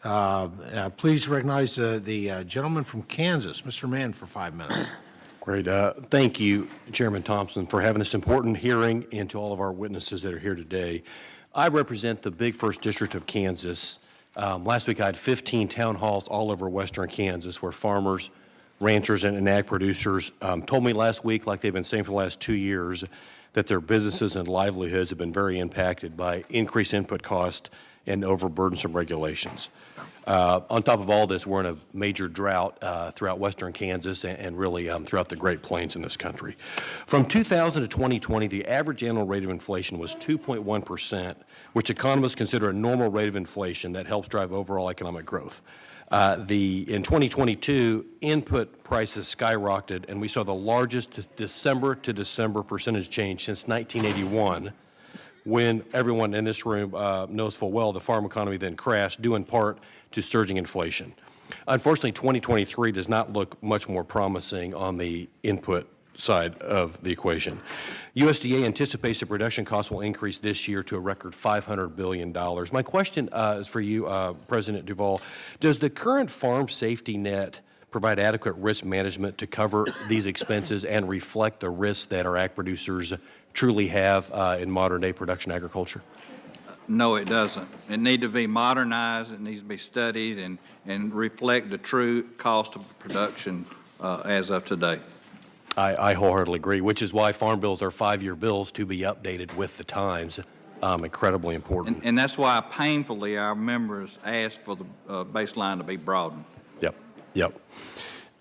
Please recognize the gentleman from Kansas, Mr. Mann, for 5 minutes. Great. Thank you, Chairman Thompson, for having this important hearing, and to all of our witnesses that are here today. I represent the big first district of Kansas. Last week I had 15 town halls all over western Kansas where farmers, ranchers, and ag producers told me last week, like they've been saying for the last 2 years, that their businesses and livelihoods have been very impacted by increased input cost and overburdensome regulations. On top of all this, we're in a major drought throughout western Kansas and really throughout the Great Plains in this country. From 2000 to 2020, the average annual rate of inflation was 2.1%, which economists consider a normal rate of inflation that helps drive overall economic growth. In 2022, input prices skyrocketed, and we saw the largest December to December percentage change since 1981, when everyone in this room knows full well the farm economy then crashed, due in part to surging inflation. Unfortunately, 2023 does not look much more promising on the input side of the equation. USDA anticipates the production costs will increase this year to a record $500 billion. My question is for you, President Duvall. Does the current farm safety net provide adequate risk management to cover these expenses and reflect the risks that our ag producers truly have in modern-day production agriculture? No, it doesn't. It needs to be modernized. It needs to be studied and reflect the true cost of production as of today. I wholeheartedly agree, which is why farm bills are 5-year bills to be updated with the times. Incredibly important. And that's why painfully our members asked for the baseline to be broadened. Yep.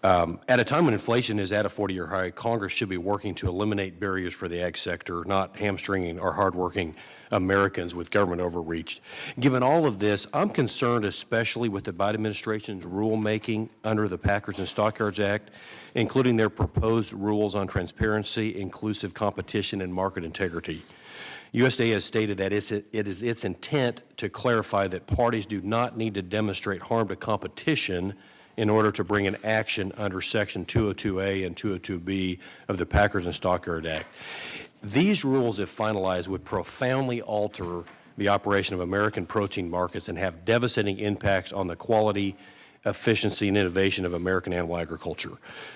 At a time when inflation is at a 40-year high, Congress should be working to eliminate barriers for the ag sector, not hamstringing our hardworking Americans with government overreach. Given all of this, I'm concerned especially with the Biden administration's rulemaking under the Packers and Stockyards Act, including their proposed rules on transparency, inclusive competition, and market integrity. USDA has stated that it is its intent to clarify that parties do not need to demonstrate harm to competition in order to bring an action under Section 202A and 202B of the Packers and Stockyards Act. These rules, if finalized, would profoundly alter the operation of American protein markets and have devastating impacts on the quality, efficiency, and innovation of American animal agriculture.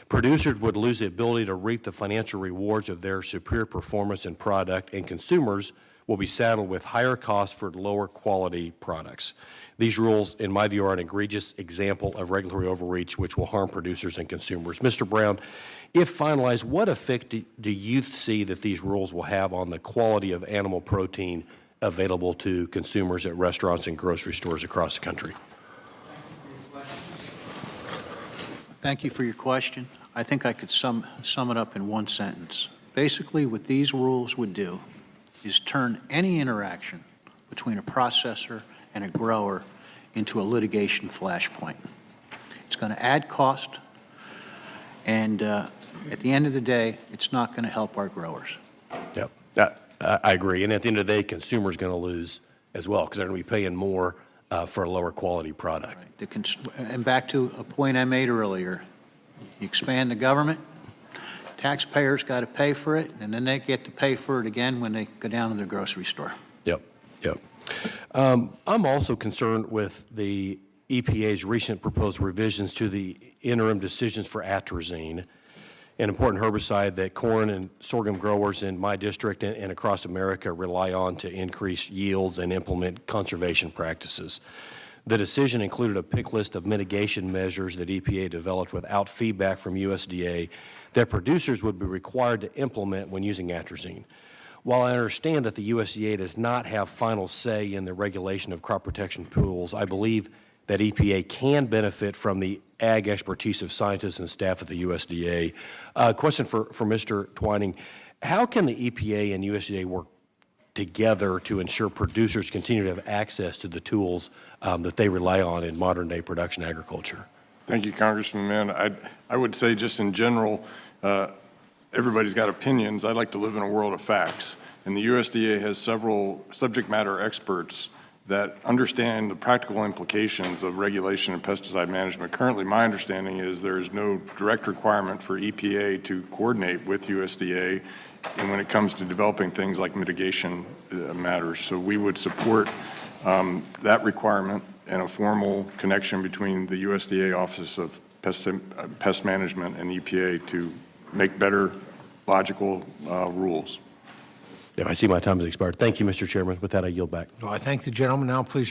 Producers would lose the ability to reap the financial rewards of their superior performance and product, and consumers will be saddled with higher costs for lower quality products. These rules, in my view, are an egregious example of regulatory overreach which will harm producers and consumers. Mr. Brown, if finalized, what effect do you see that these rules will have on the quality of animal protein available to consumers at restaurants and grocery stores across the country? Thank you for your question. I think I could sum it up in one sentence. Basically, what these rules would do is turn any interaction between a processor and a grower into a litigation flashpoint. It's going to add cost, and at the end of the day, it's not going to help our growers. Yep, I agree. And at the end of the day, consumers going to lose as well because they're going to be paying more for a lower quality product. Right. And back to a point I made earlier, you expand the government, taxpayers got to pay for it, and then they get to pay for it again when they go down to the grocery store. Yep. I'm also concerned with the EPA's recent proposed revisions to the interim decisions for atrazine, an important herbicide that corn and sorghum growers in my district and across America rely on to increase yields and implement conservation practices. The decision included a pick list of mitigation measures that EPA developed without feedback from USDA that producers would be required to implement when using atrazine. While I understand that the USDA does not have final say in the regulation of crop protection pools, I believe that EPA can benefit from the ag expertise of scientists and staff at the USDA. Question for Mr. Twining. How can the EPA and USDA work together to ensure producers continue to have access to the tools that they rely on in modern-day production agriculture? Thank you, Congressman Mann. I would say just in general, everybody's got opinions. I'd like to live in a world of facts. And the USDA has several subject matter experts that understand the practical implications of regulation and pesticide management. Currently, my understanding is there is no direct requirement for EPA to coordinate with USDA and when it comes to developing things like mitigation matters. So we would support that requirement and a formal connection between the USDA Office of Pest Management and EPA to make better logical rules. Yeah, I see my time has expired. Thank you, Mr. Chairman. With that, I yield back. I thank the gentleman. Now, please